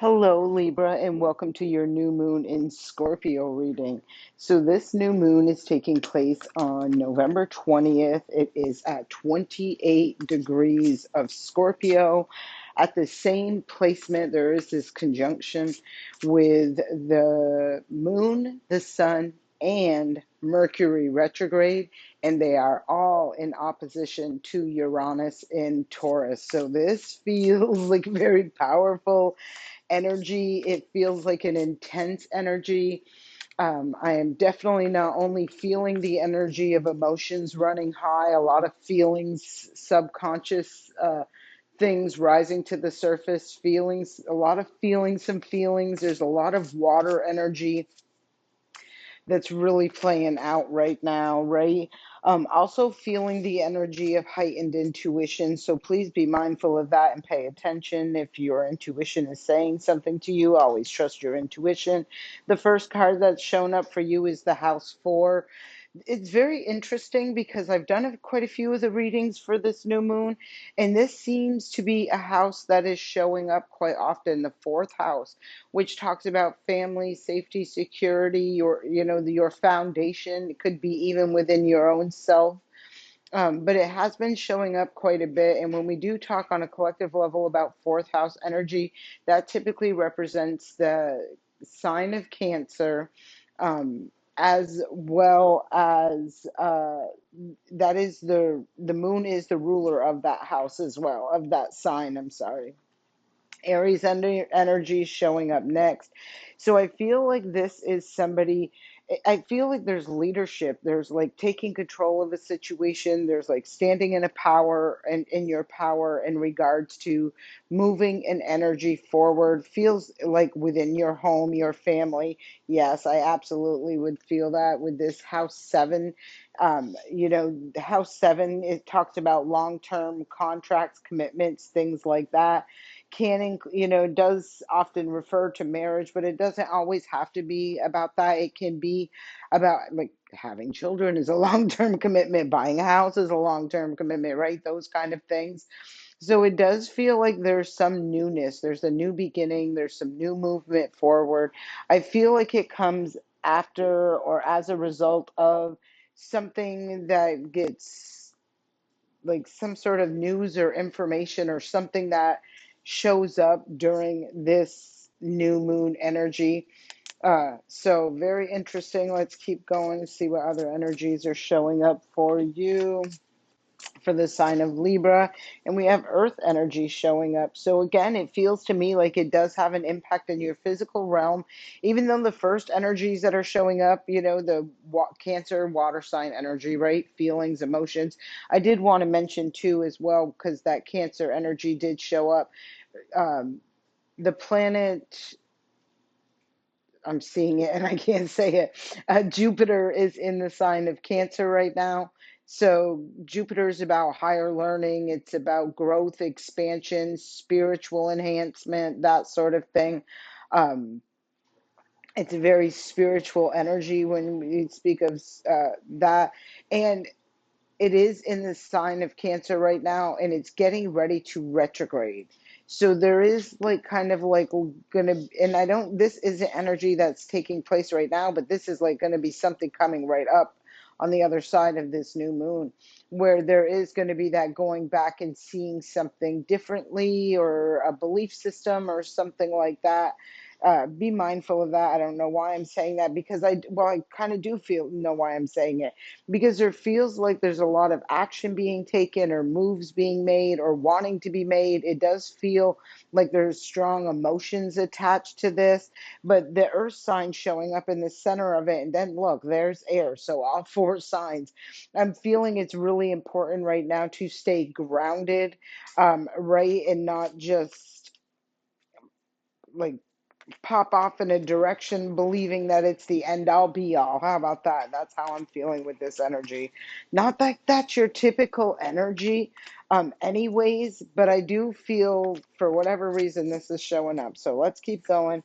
Hello, Libra, and welcome to your new moon in Scorpio reading. So, this new moon is taking place on November 20th. It is at 28 degrees of Scorpio. At the same placement, there is this conjunction with the moon, the sun, and Mercury retrograde, and they are all in opposition to Uranus in Taurus. So, this feels like very powerful energy. It feels like an intense energy. I am definitely not only feeling the energy of emotions running high, a lot of feelings, subconscious things rising to the surface, feelings, a lot of feelings, some feelings. There's a lot of water energy that's really playing out right now, right? Also feeling the energy of heightened intuition. So please be mindful of that and pay attention. If your intuition is saying something to you, always trust your intuition. The first card that's shown up for you is the House 4. It's very interesting because I've done quite a few of the readings for this new moon, and this seems to be a house that is showing up quite often, the fourth house, which talks about family, safety, security, your foundation. It could be even within your own self. But it has been showing up quite a bit. And when we do talk on a collective level about fourth house energy, that typically represents the sign of Cancer, as well as that is the moon is the ruler of that house as well, of that sign. I'm sorry. Aries energy showing up next. So I feel like this is somebody, I feel like there's leadership. There's like taking control of a situation. There's like standing in a power and in your power in regards to moving an energy forward. Feels like within your home, your family. Yes, I absolutely would feel that with this house seven. House seven, it talks about long-term contracts, commitments, things like that does often refer to marriage, but it doesn't always have to be about that. It can be about like having children is a long-term commitment, buying a house is a long-term commitment, right? Those kind of things. So it does feel like there's some newness, there's a new beginning, there's some new movement forward. I feel like it comes after or as a result of something that gets like some sort of news or information or something that shows up during this new moon energy. So very interesting. Let's keep going and see what other energies are showing up for you for the sign of Libra, and we have earth energy showing up. So again, it feels to me like it does have an impact in your physical realm, even though the first energies that are showing up, the Cancer water sign energy, right? Feelings, emotions. I did want to mention too as well, because that Cancer energy did show up. Um, the planet, I'm seeing it and I can't say it. Jupiter is in the sign of Cancer right now. So Jupiter is about higher learning, it's about growth, expansion, spiritual enhancement, that sort of thing. Um, it's a very spiritual energy when we speak of that. And it is in the sign of Cancer right now, and it's getting ready to retrograde. So there is like kind of like gonna, and I don't, this isn't energy that's taking place right now, but this is like gonna be something coming right up on the other side of this new moon, where there is going to be that going back and seeing something differently or a belief system or something like that. Be mindful of that. I don't know why I'm saying that because I kind of do feel know why I'm saying it, because there feels like there's a lot of action being taken or moves being made or wanting to be made. It does feel like there's strong emotions attached to this, but the earth sign showing up in the center of it, and then look, there's air, so all four signs. I'm feeling it's really important right now to stay grounded, right, and not just like pop off in a direction believing that it's the end all be all. How about that? That's how I'm feeling with this energy. Not that that's your typical energy, anyways, but I do feel for whatever reason this is showing up. So let's keep going.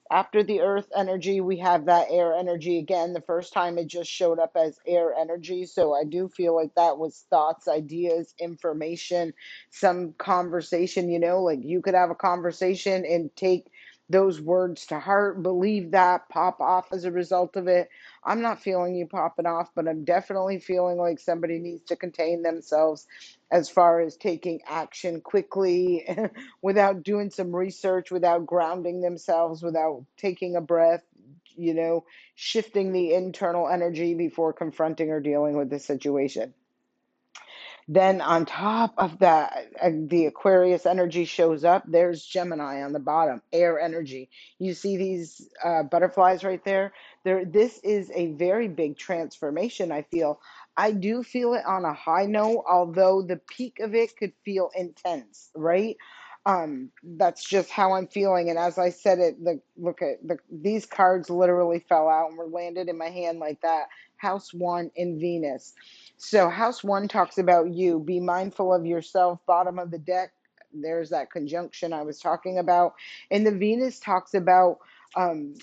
After the earth energy, we have that air energy again. The first time it just showed up as air energy. So I do feel like that was thoughts, ideas, information, some conversation, like you could have a conversation and take those words to heart, believe that, pop off as a result of it. I'm not feeling you popping off, but I'm definitely feeling like somebody needs to contain themselves as far as taking action quickly without doing some research, without grounding themselves, without taking a breath, you know, shifting the internal energy before confronting or dealing with the situation. Then on top of that, the Aquarius energy shows up. There's Gemini on the bottom, air energy. You see these butterflies right there? This is a very big transformation, I feel. I do feel it on a high note, although the peak of it could feel intense, right? That's just how I'm feeling. And as I said it, these cards literally fell out and were landed in my hand like that. House one in Venus. So house one talks about you. Be mindful of yourself. Bottom of the deck, there's that conjunction I was talking about. And the Venus talks about um,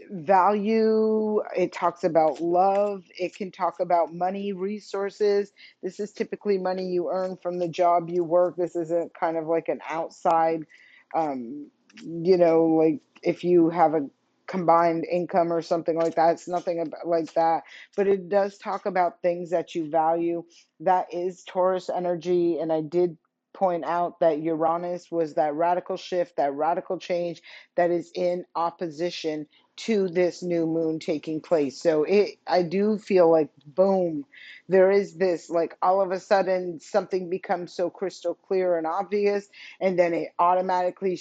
value. It talks about love. It can talk about money, resources. This is typically money you earn from the job you work. This isn't kind of like an outside, um, like if you have a combined income or something like that. It's nothing about like that, but it does talk about things that you value. That is Taurus energy, and I did point out that Uranus was that radical shift, that radical change that is in opposition to this new moon taking place. So I do feel like boom, there is this like all of a sudden something becomes so crystal clear and obvious, and then it automatically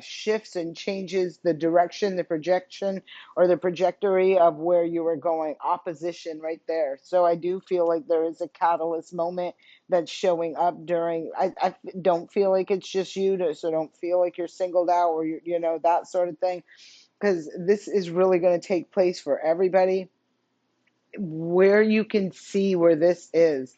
shifts and changes the direction, the projection, or the trajectory of where you were going. Opposition right there. So I do feel like there is a catalyst moment that's showing up during. I don't feel like it's just you, so don't feel like you're singled out or that sort of thing, because this is really going to take place for everybody. Where you can see where this is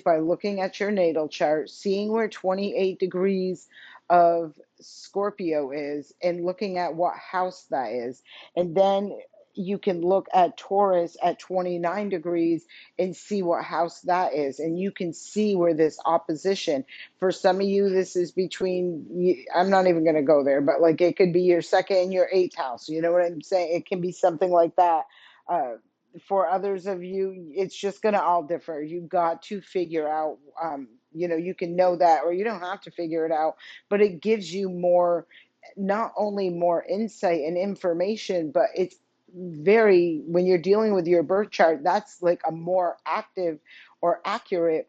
by looking at your natal chart, seeing where 28 degrees of Scorpio is, and looking at what house that is. And then you can look at Taurus at 29 degrees and see what house that is. And you can see where this opposition, for some of you, this is between, I'm not even going to go there, but like it could be your second and your eighth house. You know what I'm saying? It can be something like that. For others of you, it's just going to all differ. You got to figure out, you can know that, or you don't have to figure it out, but it gives you more, not only more insight and information, but it's very, when you're dealing with your birth chart, that's like a more active or accurate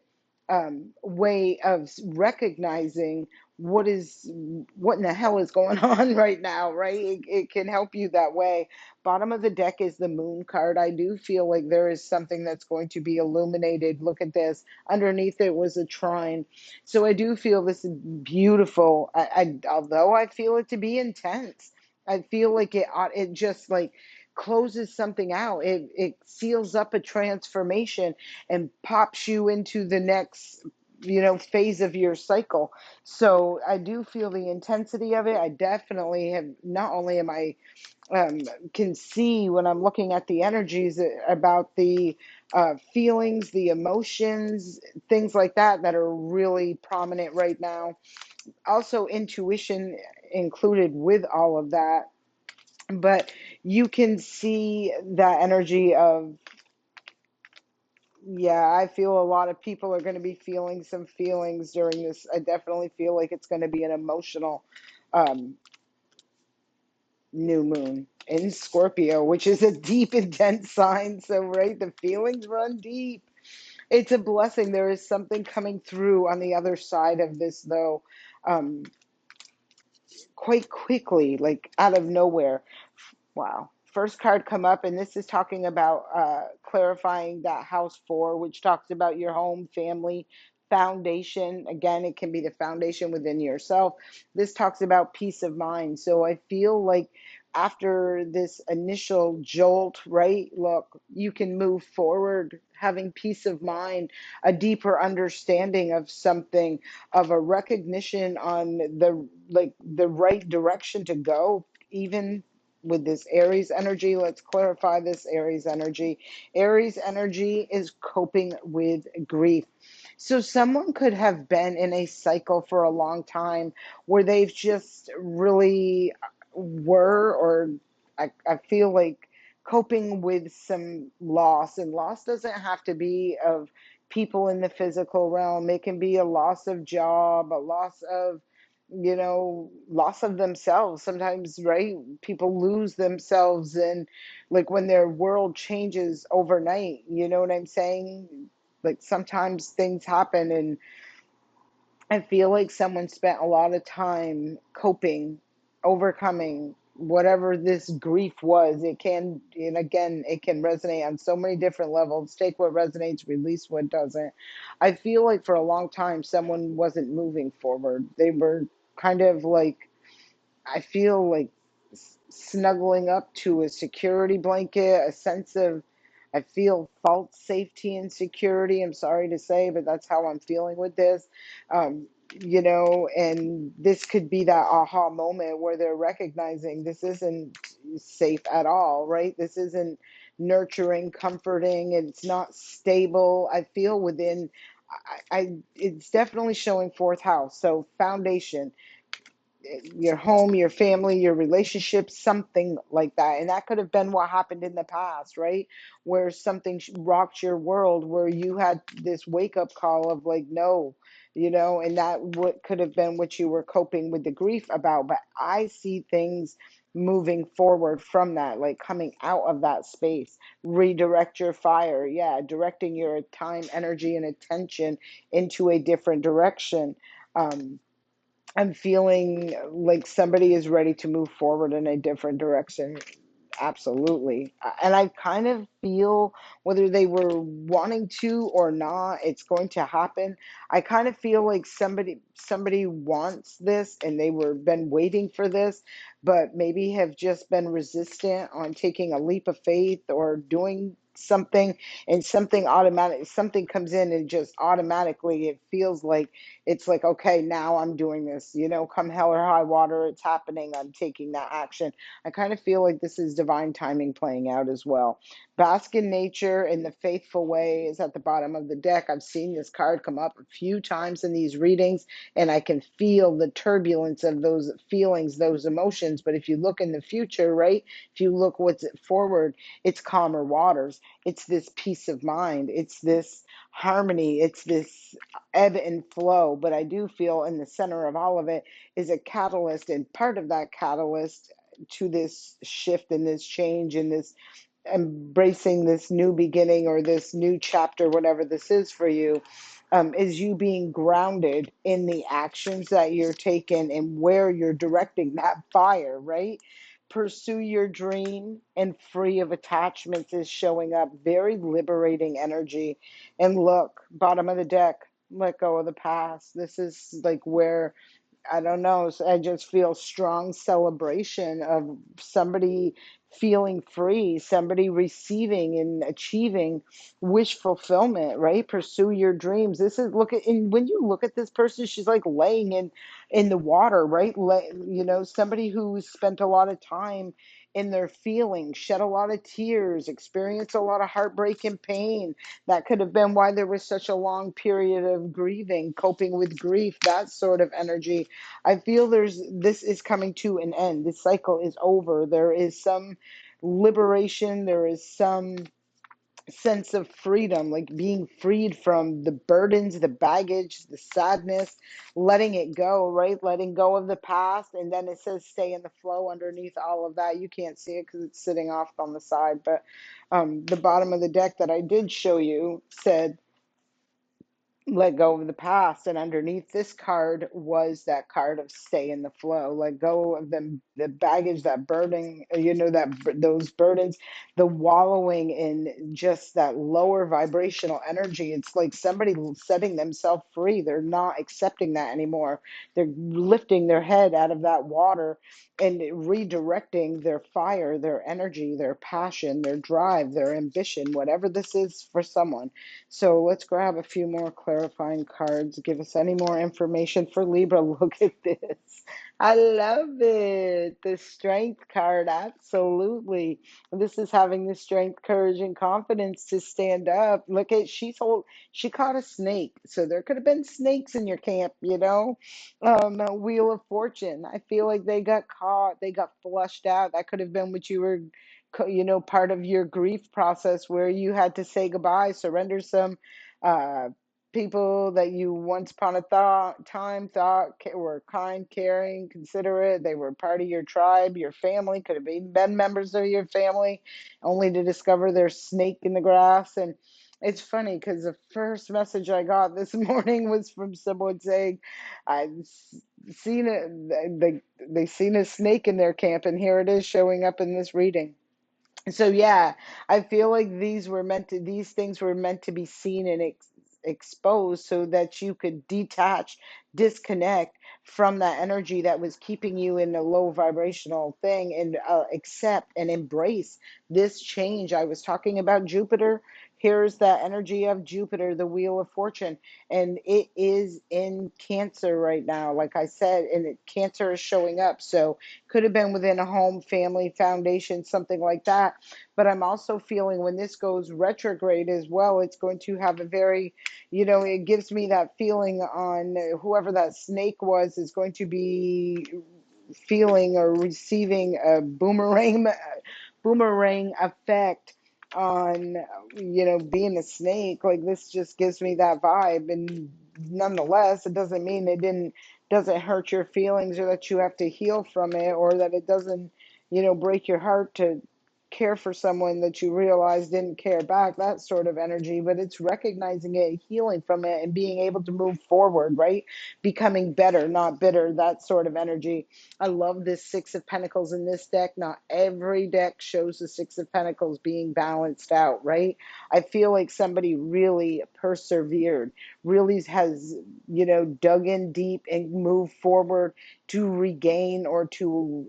way of recognizing what in the hell is going on right now, right? It can help you that way. Bottom of the deck is the moon card. I do feel like there is something that's going to be illuminated. Look at this. Underneath it was a trine. So I do feel this is beautiful. Although I feel it to be intense, I feel like it just like closes something out. It seals up a transformation and pops you into the next phase of your cycle. So I do feel the intensity of it. I definitely have, not only am I um, can see when I'm looking at the energies about the feelings, the emotions, things like that are really prominent right now. Also, intuition included with all of that. But you can see that energy of, yeah, I feel a lot of people are going to be feeling some feelings during this. I definitely feel like it's going to be an emotional um, new moon in Scorpio, which is a deep, intense sign. So, right, the feelings run deep. It's a blessing. There is something coming through on the other side of this, though, um, quite quickly, like out of nowhere. Wow. First card come up, and this is talking about clarifying that house four, which talks about your home, family, foundation. Again, it can be the foundation within yourself. This talks about peace of mind. So I feel like after this initial jolt, right? Look, you can move forward having peace of mind, a deeper understanding of something, of a recognition on the right direction to go, even with this Aries energy. Let's clarify this Aries energy. Aries energy is coping with grief. So someone could have been in a cycle for a long time where they've just really were, or I feel like coping with some loss. And loss doesn't have to be of people in the physical realm. It can be a loss of job, a loss of, loss of themselves. Sometimes, right? People lose themselves, and like when their world changes overnight, you know what I'm saying? Like sometimes things happen, and I feel like someone spent a lot of time coping, overcoming whatever this grief was. It can, and again, it can resonate on so many different levels. Take what resonates, release what doesn't. I feel like for a long time, someone wasn't moving forward. They were kind of like, I feel like snuggling up to a security blanket, a sense of, I feel false safety and security. I'm sorry to say, but that's how I'm feeling with this. Um, and this could be that aha moment where they're recognizing this isn't safe at all, right? This isn't nurturing, comforting, and it's not stable. I feel within, it's definitely showing fourth house. So foundation, your home, your family, your relationship, something like that. And that could have been what happened in the past, right? Where something rocked your world, where you had this wake up call of like, no, and that what could have been what you were coping with the grief about. But I see things moving forward from that, like coming out of that space. Redirect your fire. Yeah, directing your time, energy, and attention into a different direction. Um, I'm feeling like somebody is ready to move forward in a different direction. Absolutely. And I kind of feel whether they were wanting to or not, it's going to happen. I kind of feel like somebody wants this and they were been waiting for this, but maybe have just been resistant on taking a leap of faith or doing something, and something comes in and just automatically it feels like it's like, okay, now I'm doing this, come hell or high water, it's happening, I'm taking that action. I kind of feel like this is divine timing playing out as well. Bask in nature in the faithful way is at the bottom of the deck. I've seen this card come up a few times in these readings, and I can feel the turbulence of those feelings, those emotions. But if you look in the future, right, if you look what's forward, it's calmer waters. It's this peace of mind. It's this harmony. It's this ebb and flow. But I do feel in the center of all of it is a catalyst, and part of that catalyst to this shift and this change and this embracing this new beginning or this new chapter, whatever this is for you, is you being grounded in the actions that you're taking and where you're directing that fire, right? Pursue your dream and free of attachments is showing up. Very liberating energy. And look, bottom of the deck, let go of the past. This is like where I don't know. I just feel strong celebration of somebody feeling free, somebody receiving and achieving wish fulfillment, right? Pursue your dreams. This is look at and when you look at this person, she's like laying in the water, right? Somebody who spent a lot of time in their feelings, shed a lot of tears, experienced a lot of heartbreak and pain. That could have been why there was such a long period of grieving, coping with grief, that sort of energy. I feel this is coming to an end. This cycle is over. There is some liberation. There is some sense of freedom, like being freed from the burdens, the baggage, the sadness, letting it go, right? Letting go of the past. And then it says stay in the flow underneath all of that. You can't see it because it's sitting off on the side. But the bottom of the deck that I did show you said, let go of the past, and underneath this card was that card of stay in the flow. Let go of the baggage, that burden, that those burdens, the wallowing in just that lower vibrational energy. It's like somebody setting themselves free. They're not accepting that anymore. They're lifting their head out of that water and redirecting their fire, their energy, their passion, their drive, their ambition, whatever this is for someone. So let's grab a few more clarifications clarifying cards give us any more information for Libra. Look at this. I love it. The strength card, absolutely. This is having the strength, courage, and confidence to stand up. Look at she caught a snake. So there could have been snakes in your camp, you know. Wheel of Fortune. I feel like they got caught, they got flushed out. That could have been what you were, part of your grief process where you had to say goodbye, surrender some uh, people that you once upon a time thought were kind, caring, considerate. They were part of your tribe, your family, could have been members of your family, only to discover there's snake in the grass. And it's funny because the first message I got this morning was from someone saying, I've seen it, they seen a snake in their camp, and here it is showing up in this reading. So yeah, I feel like these things were meant to be seen and exposed so that you could detach, disconnect from that energy that was keeping you in a low vibrational thing, and accept and embrace this change. I was talking about Jupiter. Here's that energy of Jupiter, the Wheel of Fortune, and it is in Cancer right now, like I said, and Cancer is showing up. So could have been within a home, family, foundation, something like that. But I'm also feeling when this goes retrograde as well, it's going to have a very, it gives me that feeling on whoever that snake was is going to be feeling or receiving a boomerang effect on, being a snake. Like, this just gives me that vibe. And nonetheless, it doesn't mean doesn't hurt your feelings, or that you have to heal from it, or that it doesn't, break your heart to care for someone that you realize didn't care back, that sort of energy. But it's recognizing it, healing from it, and being able to move forward, right? Becoming better, not bitter, that sort of energy. I love this Six of Pentacles in this deck. Not every deck shows the Six of Pentacles being balanced out, right? I feel like somebody really persevered, really has, dug in deep and moved forward to regain or to,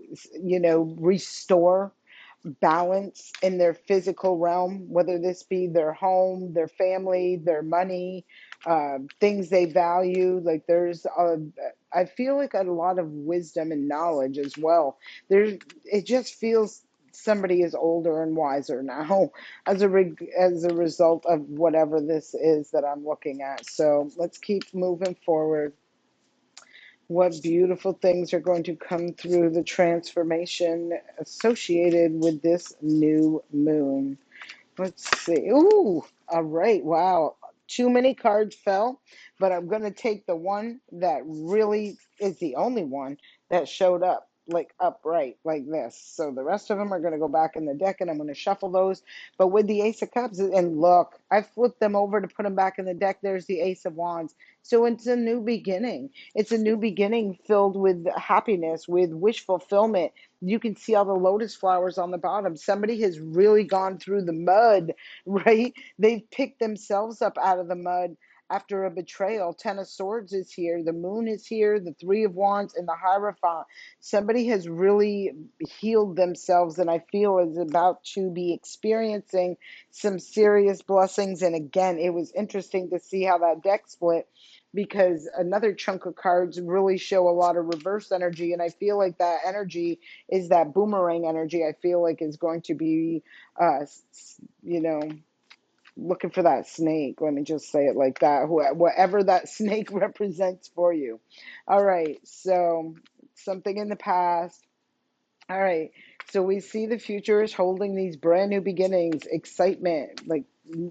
restore balance in their physical realm, whether this be their home, their family, their money, things they value. Like, I feel like a lot of wisdom and knowledge as well. It just feels somebody is older and wiser now as a result of whatever this is that I'm looking at. So let's keep moving forward. What beautiful things are going to come through the transformation associated with this new moon? Let's see. Ooh, all right. Wow. Too many cards fell, but I'm going to take the one that really is the only one that showed up, like upright, like this. So the rest of them are going to go back in the deck, and I'm going to shuffle those. But with the Ace of Cups, and look, I flipped them over to put them back in the deck. There's the Ace of Wands. So it's a new beginning. It's a new beginning filled with happiness, with wish fulfillment. You can see all the lotus flowers on the bottom. Somebody has really gone through the mud, right? They've picked themselves up out of the mud after a betrayal. Ten of Swords is here. The Moon is here. The Three of Wands and the Hierophant. Somebody has really healed themselves, and I feel is about to be experiencing some serious blessings. And again, it was interesting to see how that deck split, because another chunk of cards really show a lot of reverse energy, and I feel like that energy is that boomerang energy. I feel like is going to be, you know, looking for that snake. Let me just say it like that. Whatever that snake represents for you. All right. So something in the past. All right. So we see the future is holding these brand new beginnings, excitement, like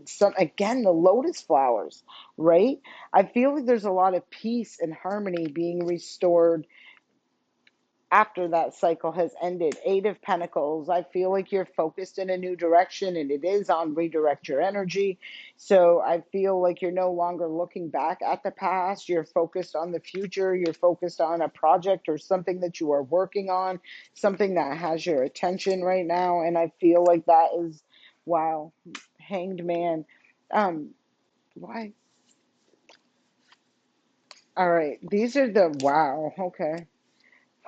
some, again, the lotus flowers, right? I feel like there's a lot of peace and harmony being restored after that cycle has ended. Eight of Pentacles. I feel like you're focused in a new direction, and it is on redirect your energy. So I feel like you're no longer looking back at the past. You're focused on the future. You're focused on a project or something that you are working on, something that has your attention right now. And I feel like that is, wow, Hanged Man. Why? All right. These are the, wow. Okay.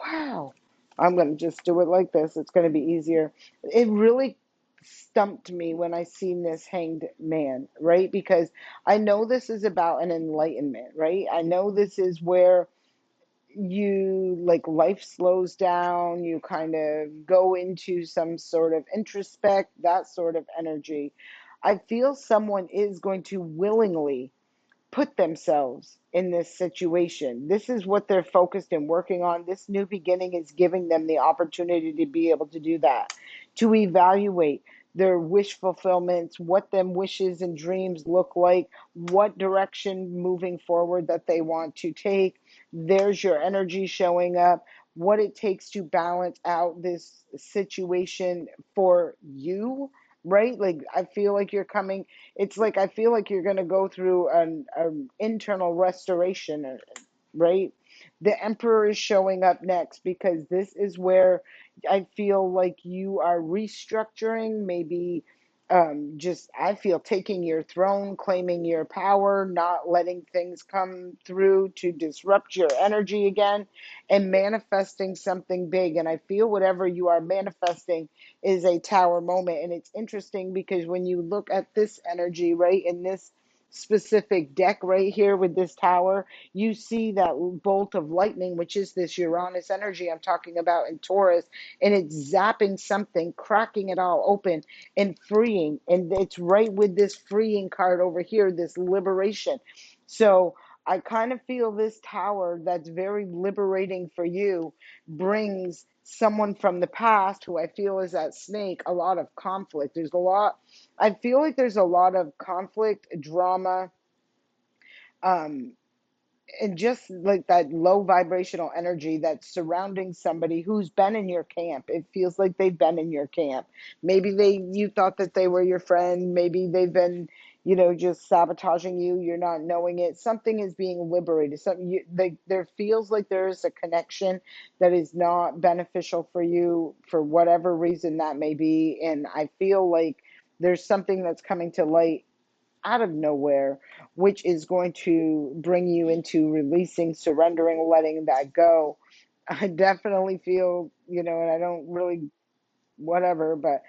Wow. I'm going to just do it like this. It's going to be easier. It really stumped me when I seen this hanged man, right? Because I know this is about an enlightenment, right? I know this is where you like life slows down, you kind of go into some sort of introspect, that sort of energy. I feel someone is going to willingly put themselves in this situation. This is what they're focused and working on. This new beginning is giving them the opportunity to be able to do that, to evaluate their wish fulfillments, what them wishes and dreams look like, what direction moving forward that they want to take. There's your energy showing up, what it takes to balance out this situation for you, right? Like I feel like you're coming, it's like I feel like you're going to go through an internal restoration, right? The Emperor is showing up next because this is where I feel like you are restructuring, maybe just I feel taking your throne, claiming your power, not letting things come through to disrupt your energy again, and manifesting something big. And I feel whatever you are manifesting is a tower moment. And it's interesting because when you look at this energy, right, in this specific deck right here with this tower, you see that bolt of lightning, which is this Uranus energy I'm talking about in Taurus, and it's zapping something, cracking it all open and freeing. And it's right with this freeing card over here, this liberation. So I kind of feel this tower that's very liberating for you brings someone from the past who I feel is that snake a lot of conflict. There's a lot, I feel like there's a lot of conflict, drama, um, and just like that low vibrational energy that's surrounding somebody who's been in your camp. It feels like they've been in your camp. Maybe you thought that they were your friend. Maybe they've been, just sabotaging you. You're not knowing it. Something is being liberated. There feels like there is a connection that is not beneficial for you for whatever reason that may be. And I feel like there's something that's coming to light out of nowhere, which is going to bring you into releasing, surrendering, letting that go. I definitely feel, and I don't really, whatever, but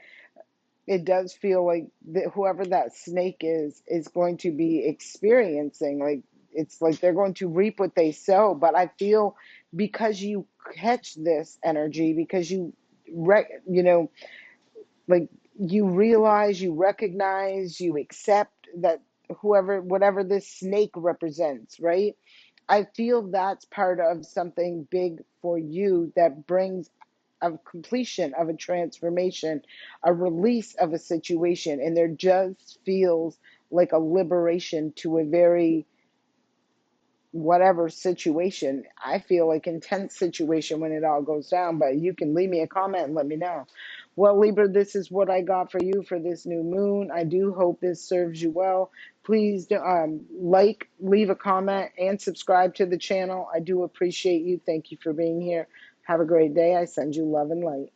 it does feel like whoever that snake is going to be experiencing, like, it's like they're going to reap what they sow. But I feel because you catch this energy, because you know, like you realize, you recognize, you accept that whatever this snake represents, right? I feel that's part of something big for you that brings a completion of a transformation, a release of a situation, and there just feels like a liberation to a very whatever situation. I feel like intense situation when it all goes down, but you can leave me a comment and let me know. Well, Libra, this is what I got for you for this new moon. I do hope this serves you well. Please like, leave a comment, and subscribe to the channel. I do appreciate you. Thank you for being here. Have a great day. I send you love and light.